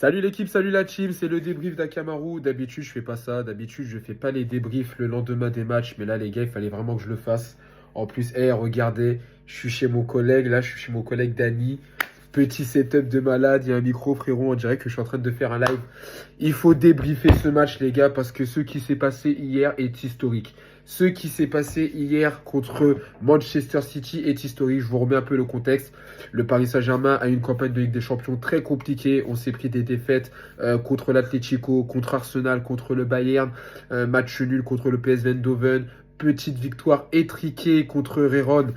Salut l'équipe, salut la team, c'est le débrief d'Akamaru. D'habitude, je fais pas ça. D'habitude, je fais pas les débriefs le lendemain des matchs. Mais là, les gars, il fallait vraiment que je le fasse. En plus, regardez, je suis chez mon collègue. Là, je suis chez mon collègue Dany. Petit setup de malade. Il y a un micro, frérot. On dirait que je suis en train de faire un live. Il faut débriefer ce match, les gars, parce que ce qui s'est passé hier est historique. Ce qui s'est passé hier contre Manchester City est historique. Je vous remets un peu le contexte. Le Paris Saint-Germain a une campagne de Ligue des Champions très compliquée. On s'est pris des défaites contre l'Atlético, contre Arsenal, contre le Bayern. Match nul contre le PSV Eindhoven. Petite victoire étriquée contre Réron.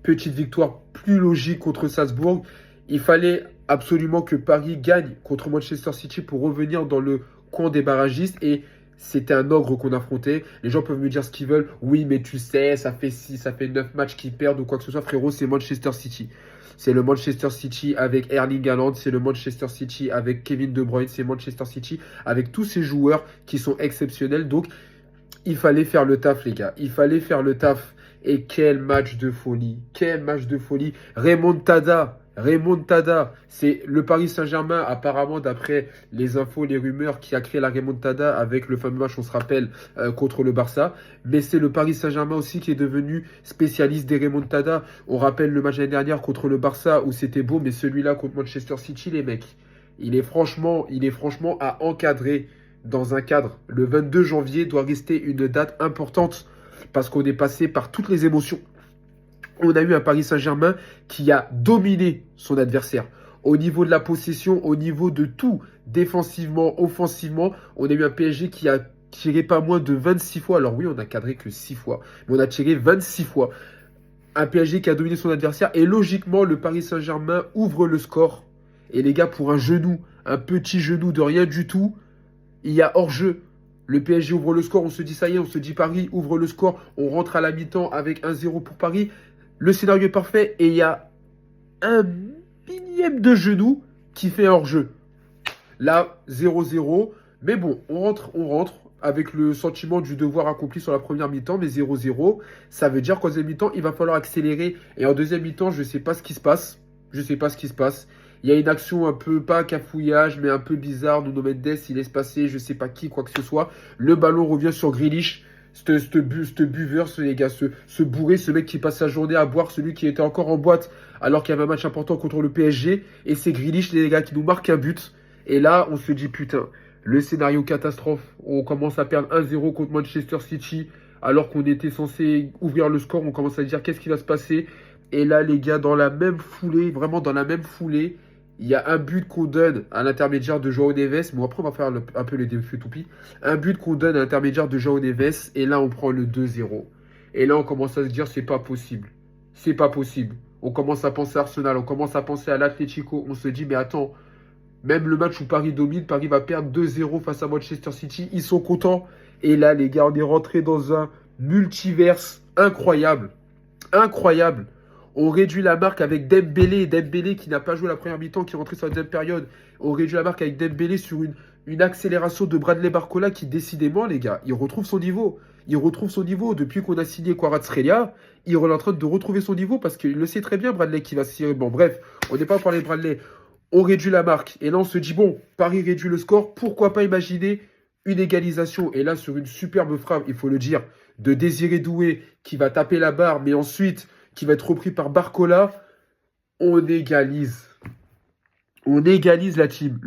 Petite victoire plus logique contre Salzbourg. Il fallait absolument que Paris gagne contre Manchester City pour revenir dans le coin des barragistes. Et c'était un ogre qu'on affrontait. Les gens peuvent me dire ce qu'ils veulent. Oui, mais tu sais, ça fait 6, ça fait 9 matchs qu'ils perdent ou quoi que ce soit. Frérot, c'est Manchester City. C'est le Manchester City avec Erling Haaland. C'est le Manchester City avec Kevin De Bruyne. C'est Manchester City avec tous ces joueurs qui sont exceptionnels. Donc, il fallait faire le taf, les gars. Il fallait faire le taf. Et quel match de folie. Quel match de folie. Remontada. Remontada. C'est le Paris Saint-Germain, apparemment, d'après les infos, les rumeurs, qui a créé la remontada avec le fameux match, on se rappelle, contre le Barça. Mais c'est le Paris Saint-Germain aussi qui est devenu spécialiste des remontadas. On rappelle le match l'année dernière contre le Barça où c'était beau, mais celui-là contre Manchester City, les mecs, il est franchement à encadrer dans un cadre. Le 22 janvier doit rester une date importante parce qu'on est passé par toutes les émotions. On a eu un Paris Saint-Germain qui a dominé son adversaire. Au niveau de la possession, au niveau de tout, défensivement, offensivement, on a eu un PSG qui a tiré pas moins de 26 fois. Alors oui, on a cadré que 6 fois, mais on a tiré 26 fois. Un PSG qui a dominé son adversaire. Et logiquement, le Paris Saint-Germain ouvre le score. Et les gars, pour un genou, un petit genou de rien du tout, il y a hors-jeu. Le PSG ouvre le score, on se dit ça y est, on se dit Paris ouvre le score, on rentre à la mi-temps avec 1-0 pour Paris. Le scénario est parfait et il y a un millième de genou qui fait hors-jeu. Là, 0-0. Mais bon, on rentre avec le sentiment du devoir accompli sur la première mi-temps, mais 0-0. Ça veut dire qu'en deuxième mi-temps, il va falloir accélérer. Et en deuxième mi-temps, je ne sais pas ce qui se passe. Je ne sais pas ce qui se passe. Il y a une action un peu, pas un cafouillage, mais un peu bizarre. Nuno Mendes, il laisse passer, je ne sais pas qui, quoi que ce soit. Le ballon revient sur Grealish. Ce buveur, les gars, ce bourré, ce mec qui passe sa journée à boire, celui qui était encore en boîte alors qu'il y avait un match important contre le PSG. Et c'est Grealish, les gars, qui nous marque un but. Et là, on se dit, putain, le scénario catastrophe. On commence à perdre 1-0 contre Manchester City alors qu'on était censé ouvrir le score. On commence à dire, qu'est-ce qui va se passer? Et là, les gars, dans la même foulée, vraiment dans la même foulée, il y a un but qu'on donne à l'intermédiaire de João Neves. Bon, après, on va faire un peu les défus toupie. Un but qu'on donne à l'intermédiaire de João Neves. Et là, on prend le 2-0. Et là, on commence à se dire, c'est pas possible. C'est pas possible. On commence à penser à Arsenal. On commence à penser à l'Atlético. On se dit, mais attends, même le match où Paris domine, Paris va perdre 2-0 face à Manchester City. Ils sont contents. Et là, les gars, on est rentré dans un multiverse incroyable. Incroyable. On réduit la marque avec Dembélé. Dembélé qui n'a pas joué la première mi-temps, qui est rentré sur la deuxième période. On réduit la marque avec Dembélé sur une accélération de Bradley Barcola qui, décidément, les gars, il retrouve son niveau. Il retrouve son niveau. Depuis qu'on a signé Kvaratskhelia, il est en train de retrouver son niveau parce qu'il le sait très bien, Bradley, qui va signer. Bon, bref, on n'est pas parlé de Bradley. On réduit la marque. Et là, on se dit, bon, Paris réduit le score. Pourquoi pas imaginer une égalisation? Et là, sur une superbe frappe, il faut le dire, de Désiré Doué, qui va taper la barre, mais ensuite, qui va être repris par Barcola, on égalise. On égalise la team.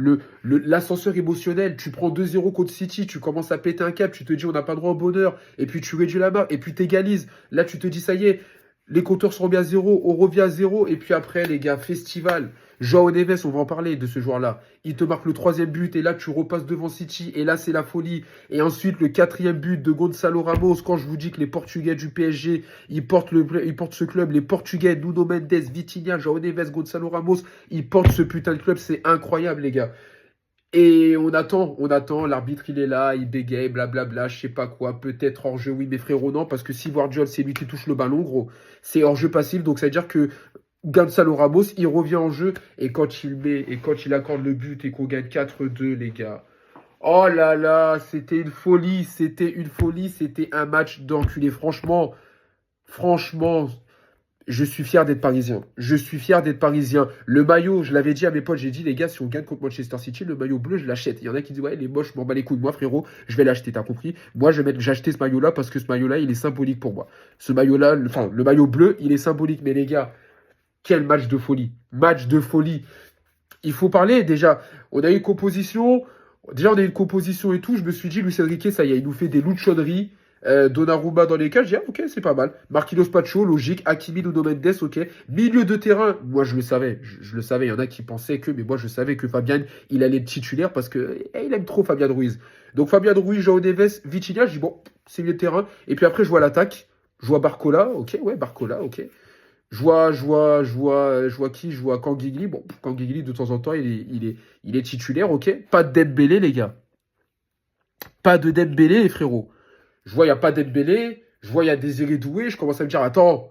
L'ascenseur émotionnel, tu prends 2-0 contre City, tu commences à péter un câble, tu te dis on n'a pas droit au bonheur, et puis tu réduis la marque, et puis tu égalises. Là, tu te dis ça y est, les compteurs sont bien à 0, on revient à 0, et puis après, les gars, festival. João Neves, on va en parler de ce joueur-là. Il te marque le troisième but, et là, tu repasses devant City, et là, c'est la folie. Et ensuite, le quatrième but de Gonçalo Ramos, quand je vous dis que les Portugais du PSG, ils portent ce club, les Portugais, Nuno Mendes, Vitinha, João Neves, Gonçalo Ramos, ils portent ce putain de club, c'est incroyable, les gars. Et on attend, l'arbitre il est là, il bégaye, blablabla, je sais pas quoi, peut-être hors-jeu, oui, mais frérot, non, parce que si Guardiola, c'est lui qui touche le ballon, gros, c'est hors-jeu passif, donc ça veut dire que Gonçalo Ramos, il revient en jeu, et quand il accorde le but et qu'on gagne 4-2, les gars. Oh là là, c'était une folie, c'était un match d'enculé, franchement, Je suis fier d'être parisien. Je suis fier d'être parisien. Le maillot, je l'avais dit à mes potes, j'ai dit, les gars, si on gagne contre Manchester City, le maillot bleu, je l'achète. Il y en a qui disent, ouais, il est moche, je m'en bats les couilles. Moi, frérot, je vais l'acheter, t'as compris? Moi, j'ai acheté ce maillot-là parce que ce maillot-là, il est symbolique pour moi. Ce maillot-là, enfin, le maillot bleu, il est symbolique. Mais les gars, quel match de folie. Match de folie. Il faut parler, déjà. On a eu une composition. Déjà, on a eu une composition et tout. Je me suis dit, Luis Enrique, ça y est, il nous fait des louchonneries. Donnarumma dans les cages, je dis, ah, ok, c'est pas mal. Marquinhos Pacho, logique. Hakimi, Nuno Mendes, ok. Milieu de terrain, moi je le savais. Je le savais. Il y en a qui pensaient que, mais moi je savais que Fabian, il allait être titulaire parce que il aime trop Fabian Ruiz. Donc Fabian Ruiz, João Neves, Vitinha, je dis, bon, c'est milieu de terrain. Et puis après, je vois l'attaque. Je vois Barcola, ok, ouais, Barcola, ok. Je vois qui? Je vois Kangigli. Bon, Kangigli, de temps en temps, il est titulaire, ok. Pas de Dembélé, les gars. Pas de Dembélé, les frérots. Je vois, il n'y a pas Dembélé. Je vois, il y a Désiré Doué. Je commence à me dire, attends,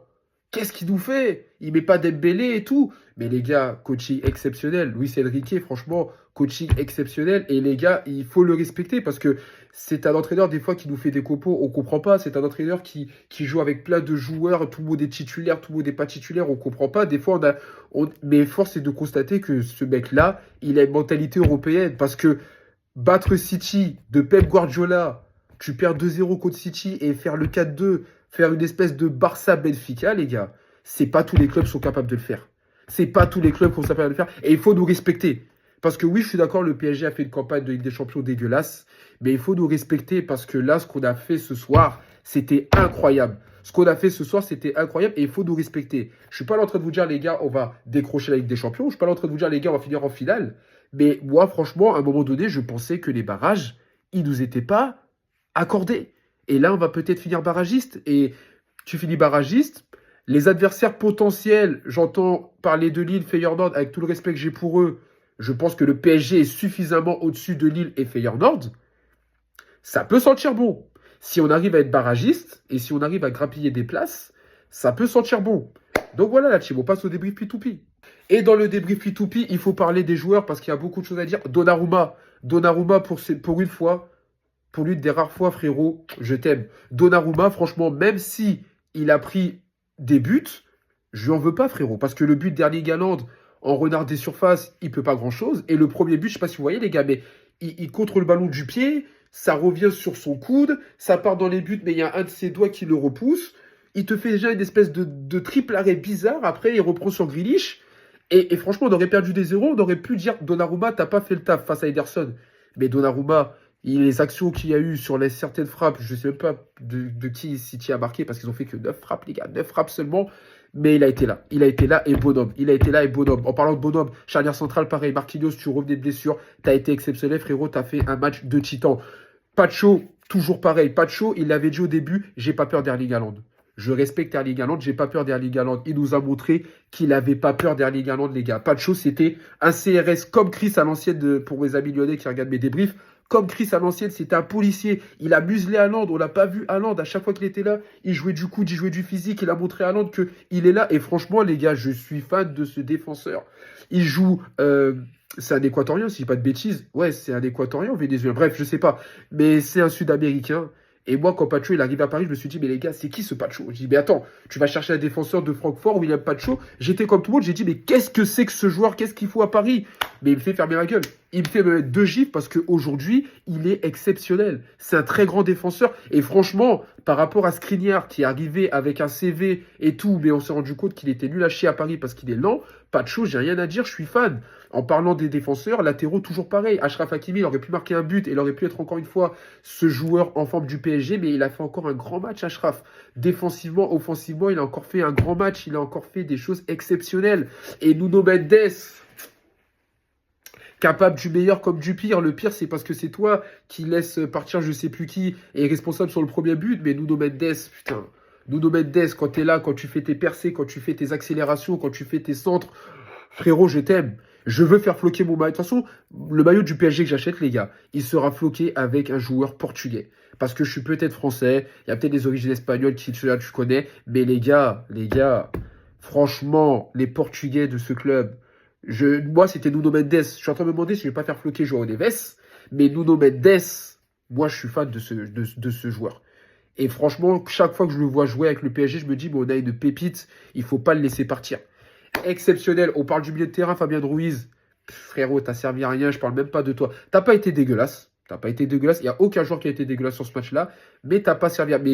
qu'est-ce qu'il nous fait? Il met pas Dembélé et tout. Mais les gars, coaching exceptionnel. Luis Enrique, franchement, coaching exceptionnel. Et les gars, il faut le respecter parce que c'est un entraîneur, des fois, qui nous fait des compos. On comprend pas. C'est un entraîneur qui joue avec plein de joueurs. Tout le monde est titulaire, tout le monde n'est pas titulaire. On comprend pas. Des fois, mais force est de constater que ce mec-là, il a une mentalité européenne. Parce que battre City de Pep Guardiola, tu perds 2-0 contre City et faire le 4-2, faire une espèce de Barça-Benfica, les gars, c'est pas tous les clubs sont capables de le faire. C'est pas tous les clubs qui sont capables de le faire. Et il faut nous respecter. Parce que oui, je suis d'accord, le PSG a fait une campagne de Ligue des Champions dégueulasse. Mais il faut nous respecter parce que là, ce qu'on a fait ce soir, c'était incroyable. Ce qu'on a fait ce soir, c'était incroyable et il faut nous respecter. Je suis pas là en train de vous dire, les gars, on va décrocher la Ligue des Champions. Je suis pas là en train de vous dire, les gars, on va finir en finale. Mais moi, franchement, à un moment donné, je pensais que les barrages, ils nous étaient pas accordé. Et là, on va peut-être finir barragiste. Et tu finis barragiste. Les adversaires potentiels, j'entends parler de Lille, Feyenoord, avec tout le respect que j'ai pour eux. Je pense que le PSG est suffisamment au-dessus de Lille et Feyenoord. Ça peut sentir bon. Si on arrive à être barragiste et si on arrive à grappiller des places, ça peut sentir bon. Donc voilà, la team, on passe au débrief P2P. Et dans le débrief P2P, il faut parler des joueurs parce qu'il y a beaucoup de choses à dire. Donnarumma pour une fois, pour l'une des rares fois, frérot, je t'aime. Donnarumma, franchement, même si il a pris des buts, je lui en veux pas, frérot. Parce que le but d'Erling Haaland, en renard des surfaces, il peut pas grand-chose. Et le premier but, je sais pas si vous voyez, les gars, mais il contre le ballon du pied, ça revient sur son coude, ça part dans les buts, mais il y a un de ses doigts qui le repousse. Il te fait déjà une espèce de triple arrêt bizarre. Après, il reprend sur Grealish. Et franchement, on aurait perdu des 0. On aurait pu dire, Donnarumma, t'as pas fait le taf face à Ederson. Mais Donnarumma, les actions qu'il y a eu sur les certaines frappes, je ne sais même pas de qui City a marqué parce qu'ils ont fait que 9 frappes, les gars, 9 frappes seulement. Mais il a été là. Il a été là et bonhomme. Il a été là et bonhomme. En parlant de bonhomme, charnière centrale, pareil. Marquinhos, tu revenais de blessure. Tu as été exceptionnel, frérot. Tu as fait un match de titan. Pacho, toujours pareil. Pacho, il l'avait dit au début, j'ai pas peur d'Erling Haaland. Je respecte Erling Haaland, j'ai pas peur d'Erling Haaland. Il nous a montré qu'il avait pas peur d'Erling Haaland, les gars. Pacho, c'était un CRS comme Chris à l'ancienne, pour mes amis lyonnais qui regardent mes débriefs. Comme Chris à l'ancienne, c'était un policier. Il a muselé Haaland. On l'a pas vu Haaland. À chaque fois qu'il était là, il jouait du coude, il jouait du physique. Il a montré à Haaland qu'il est là. Et franchement, les gars, je suis fan de ce défenseur. Il joue... c'est un Équatorien, si je dis pas de bêtises. Ouais, c'est un Équatorien ou Vénézuélien. Bref, je sais pas. Mais c'est un Sud-Américain. Et moi, quand Pacho il arrive à Paris, je me suis dit, mais les gars, c'est qui ce Pacho? Je dis, mais attends, tu vas chercher un défenseur de Francfort, William Pacho. J'étais comme tout le monde, j'ai dit, mais qu'est-ce que c'est que ce joueur? Qu'est-ce qu'il faut à Paris? Mais il me fait fermer la gueule. Il me fait me mettre 2 gifs parce qu'aujourd'hui, il est exceptionnel. C'est un très grand défenseur. Et franchement, par rapport à Skriniar qui est arrivé avec un CV et tout, mais on s'est rendu compte qu'il était nul à chier à Paris parce qu'il est lent, Pacho, j'ai rien à dire, je suis fan. En parlant des défenseurs, latéraux, toujours pareil. Achraf Hakimi, il aurait pu marquer un but et il aurait pu être encore une fois ce joueur en forme du PSG, mais il a fait encore un grand match, Achraf. Défensivement, offensivement, il a encore fait un grand match, il a encore fait des choses exceptionnelles. Et Nuno Mendes, capable du meilleur comme du pire. Le pire, c'est parce que c'est toi qui laisse partir je sais plus qui et est responsable sur le premier but, mais Nuno Mendes, putain. Nuno Mendes, quand t'es là, quand tu fais tes percées, quand tu fais tes accélérations, quand tu fais tes centres, frérot, je t'aime. Je veux faire floquer mon maillot. De toute façon, le maillot du PSG que j'achète, les gars, il sera floqué avec un joueur portugais. Parce que je suis peut-être français, il y a peut-être des origines espagnoles qui tu connais, mais les gars, franchement, les Portugais de ce club, moi, c'était Nuno Mendes. Je suis en train de me demander si je vais pas faire floquer João Neves, mais Nuno Mendes, moi, je suis fan de ce joueur. Et franchement, chaque fois que je le vois jouer avec le PSG, je me dis, mais on a une pépite, il faut pas le laisser partir. Exceptionnel. On parle du milieu de terrain, Fabien Ruiz. Frérot, t'as servi à rien, je parle même pas de toi. T'as pas été dégueulasse. T'as pas été dégueulasse. Il n'y a aucun joueur qui a été dégueulasse sur ce match-là. Mais t'as pas servi à. Mais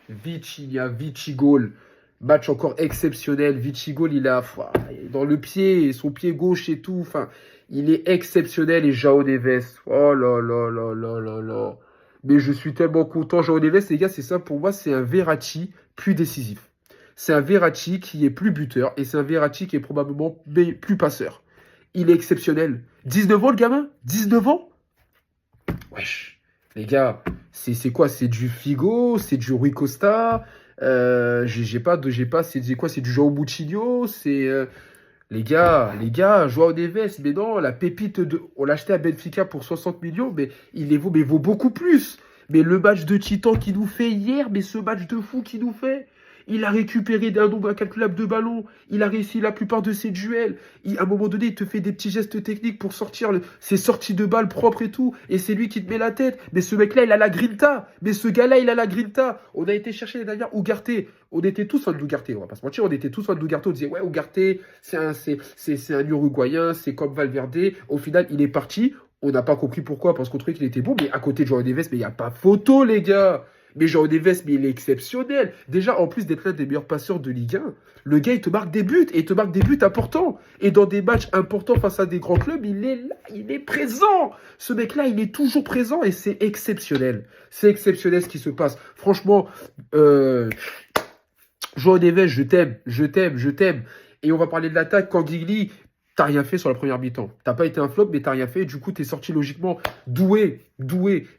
Vichigol. Match encore exceptionnel. Vichigol, il a dans le pied, son pied gauche et tout. Enfin, il est exceptionnel. Et João Neves. Oh là là là là là là. Mais je suis tellement content. João Neves, les gars, c'est ça pour moi, c'est un Verratti plus décisif. C'est un Verratti qui est plus buteur. Et c'est un Verratti qui est probablement plus passeur. Il est exceptionnel. 19 ans, le gamin? 19 ans? Wesh. Les gars, c'est quoi? C'est du Figo? C'est du Rui Costa? C'est quoi? C'est du João Moutinho? Les gars, João Neves, mais non, la pépite on l'a acheté à Benfica pour 60 millions, mais il vaut beaucoup plus. Mais le match de Titan qu'il nous fait hier, mais ce match de fou qu'il nous fait. Il a récupéré un nombre incalculable de ballons. Il a réussi la plupart de ses duels. À un moment donné, il te fait des petits gestes techniques pour sortir ses sorties de balles propres et tout. Et c'est lui qui te met la tête. Mais ce mec-là, il a la grinta. Mais ce gars-là, il a la grinta. On a été chercher les dernières Ugarte. On était tous fans d'Ugarte. On va pas se mentir. On était tous fans d'Ugarte. On disait, ouais, Ugarte, c'est un Uruguayen. C'est comme Valverde. Au final, il est parti. On n'a pas compris pourquoi. Parce qu'on trouvait qu'il était bon. Mais à côté de João Neves, mais il n'y a pas photo, les gars. Mais João Neves, mais il est exceptionnel. Déjà, en plus d'être l'un des meilleurs passeurs de Ligue 1, le gars, il te marque des buts. Et il te marque des buts importants. Et dans des matchs importants face à des grands clubs, il est là, il est présent. Ce mec-là, il est toujours présent et c'est exceptionnel. C'est exceptionnel ce qui se passe. Franchement, João Neves, je t'aime, je t'aime, je t'aime. Et on va parler de l'attaque. Kangili, t'as rien fait sur la première mi-temps. T'as pas été un flop, mais t'as rien fait. Du coup, t'es sorti logiquement doué.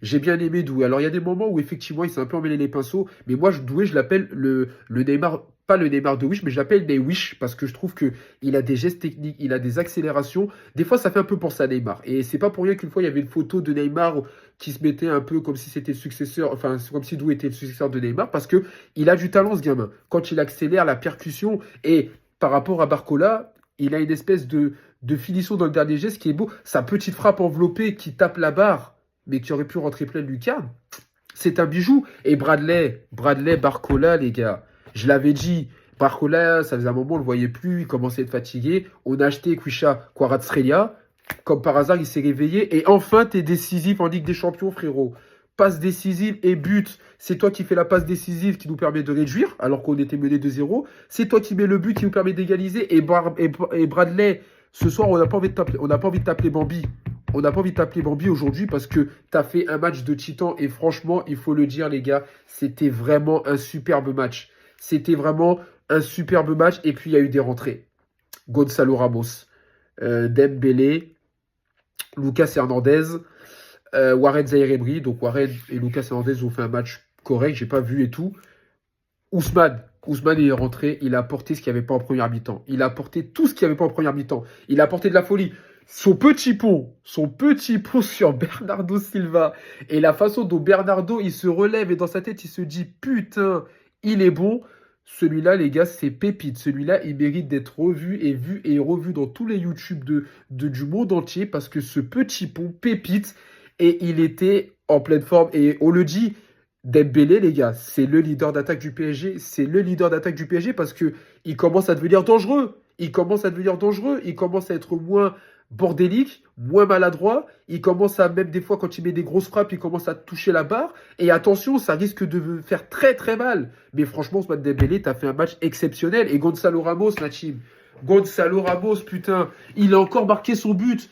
J'ai bien aimé Doué. Alors, il y a des moments où, effectivement, il s'est un peu emmêlé les pinceaux. Mais moi, Doué, je l'appelle le Neymar, pas le Neymar de Wish, mais je l'appelle Wish parce que je trouve que il a des gestes techniques, il a des accélérations. Des fois, ça fait un peu penser à Neymar. Et c'est pas pour rien qu'une fois, il y avait une photo de Neymar qui se mettait un peu comme si c'était le successeur, enfin, comme si Doué était le successeur de Neymar parce que il a du talent, ce gamin. Quand il accélère, la percussion et par rapport à Barcola, il a une espèce de finition dans le dernier geste qui est beau. Sa petite frappe enveloppée qui tape la barre, mais qui aurait pu rentrer pleine lucarne. C'est un bijou. Et Bradley, Barcola, les gars. Je l'avais dit, Barcola, ça faisait un moment, on ne le voyait plus, il commençait à être fatigué. On a acheté Kwisha Kvaratskhelia. Comme par hasard, il s'est réveillé. Et enfin, t'es décisif en Ligue des Champions, frérot. Passe décisive et but. C'est toi qui fais la passe décisive qui nous permet de réduire, alors qu'on était mené 2-0. C'est toi qui mets le but qui nous permet d'égaliser. Et Bradley, ce soir, on n'a pas envie de t'appeler Bambi. On n'a pas envie de t'appeler Bambi aujourd'hui parce que tu as fait un match de titan. Et franchement, il faut le dire, les gars, c'était vraiment un superbe match. C'était vraiment un superbe match. Et puis, il y a eu des rentrées. Gonzalo Ramos, Dembélé, Lucas Hernandez, Warren Zaïre-Emery. Donc Warren et Lucas Hernandez ont fait un match correct, j'ai pas vu et tout. Ousmane est rentré, il a apporté ce qu'il n'y avait pas en première mi-temps. Il a apporté tout ce qu'il n'y avait pas en première mi-temps. Il a apporté de la folie. Son petit pont sur Bernardo Silva et la façon dont Bernardo il se relève et dans sa tête il se dit putain, il est bon. Celui-là, les gars, c'est pépite. Celui-là, il mérite d'être revu et vu et revu dans tous les YouTube du monde entier parce que ce petit pont pépite et il était en pleine forme. Et on le dit, Dembélé, les gars, c'est le leader d'attaque du PSG. C'est le leader d'attaque du PSG parce que il commence à devenir dangereux. Il commence à être moins bordélique, moins maladroit. Il commence à, même des fois, quand il met des grosses frappes, il commence à toucher la barre. Et attention, ça risque de faire très très mal. Mais franchement, Ousmane Dembélé, t'as fait un match exceptionnel. Et Gonzalo Ramos, la team. Gonzalo Ramos, putain, il a encore marqué son but.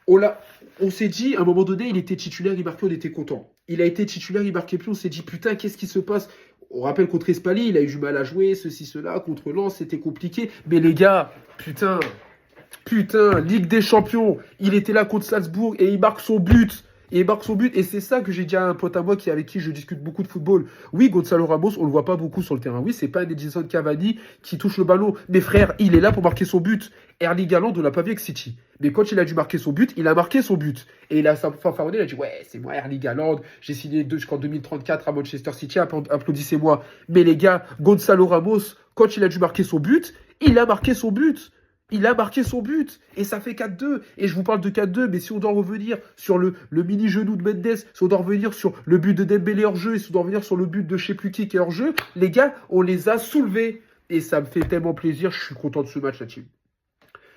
On s'est dit, à un moment donné, il était titulaire, il marquait, on était content. Il a été titulaire, il marquait plus, on s'est dit, putain, qu'est-ce qui se passe? On rappelle contre Espali, il a eu du mal à jouer, ceci, cela, contre Lens, c'était compliqué. Mais les gars, putain, Ligue des Champions, il était là contre Salzbourg et il marque son but. Et c'est ça que j'ai dit à un pote à moi avec qui je discute beaucoup de football. Oui, Gonzalo Ramos, on le voit pas beaucoup sur le terrain. Oui, c'est pas un Edinson Cavani qui touche le ballon. Mais frère, il est là pour marquer son but. Erling Haaland, on l'a pas vu avec City. Mais quand il a dû marquer son but, il a marqué son but. Et il a fanfaronné, il a dit, ouais, c'est moi Erling Haaland. J'ai signé jusqu'en 2034 à Manchester City, applaudissez-moi. Mais les gars, Gonzalo Ramos, quand il a dû marquer son but, il a marqué son but. Il a marqué son but et ça fait 4-2. Et je vous parle de 4-2, mais si on doit revenir sur le mini-genou de Mendes, si on doit revenir sur le but de Dembélé hors jeu, et si on doit revenir sur le but de je sais plus qui est hors jeu, les gars, on les a soulevés. Et ça me fait tellement plaisir, je suis content de ce match, la team.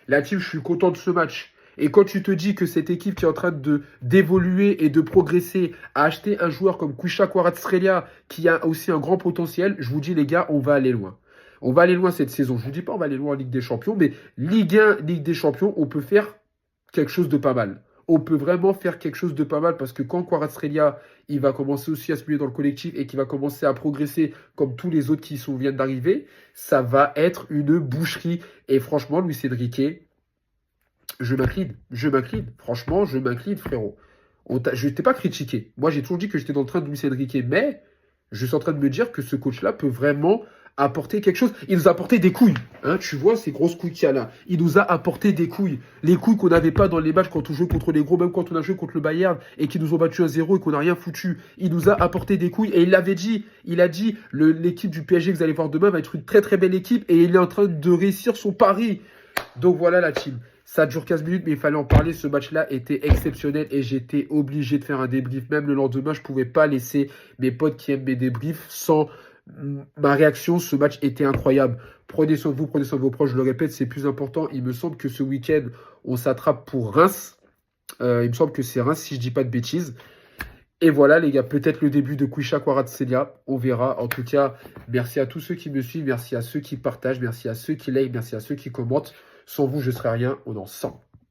La team, je suis content de ce match. Et quand tu te dis que cette équipe qui est en train d'évoluer et de progresser a acheté un joueur comme Kwisha Kvaratskhelia qui a aussi un grand potentiel, je vous dis les gars, on va aller loin. On va aller loin cette saison. Je vous dis pas on va aller loin en Ligue des Champions, mais Ligue 1, Ligue des Champions, on peut faire quelque chose de pas mal. On peut vraiment faire quelque chose de pas mal parce que quand Kvaratskhelia, il va commencer aussi à se mettre dans le collectif et qu'il va commencer à progresser comme tous les autres viennent d'arriver, ça va être une boucherie. Et franchement, Luis Enrique, je m'incline. Franchement, je m'incline, frérot. Je t'ai pas critiqué. Moi, j'ai toujours dit que j'étais dans le train de Luis Enrique, mais je suis en train de me dire que ce coach-là peut vraiment apporter quelque chose. Il nous a apporté des couilles. Hein, tu vois ces grosses couilles qu'il y a là. Il nous a apporté des couilles. Les couilles qu'on n'avait pas dans les matchs quand on jouait contre les gros, même quand on a joué contre le Bayern et qu'ils nous ont battu 1-0 et qu'on n'a rien foutu. Il nous a apporté des couilles et il l'avait dit. Il a dit l'équipe du PSG que vous allez voir demain va être une très très belle équipe et il est en train de réussir son pari. Donc voilà la team. Ça dure 15 minutes, mais il fallait en parler. Ce match-là était exceptionnel et j'étais obligé de faire un débrief. Même le lendemain, je ne pouvais pas laisser mes potes qui aiment mes débriefs sans ma réaction. Ce match était incroyable. Prenez soin de vous, prenez soin de vos proches. Je le répète, c'est plus important. Il me semble que ce week-end, on s'attrape pour Reims. Il me semble que c'est Reims, si je ne dis pas de bêtises. Et voilà, les gars, peut-être le début de Kwisha Kvaratskhelia. On verra. En tout cas, merci à tous ceux qui me suivent. Merci à ceux qui partagent. Merci à ceux qui like. Merci à ceux qui commentent. Sans vous, je ne serais rien. On en sent.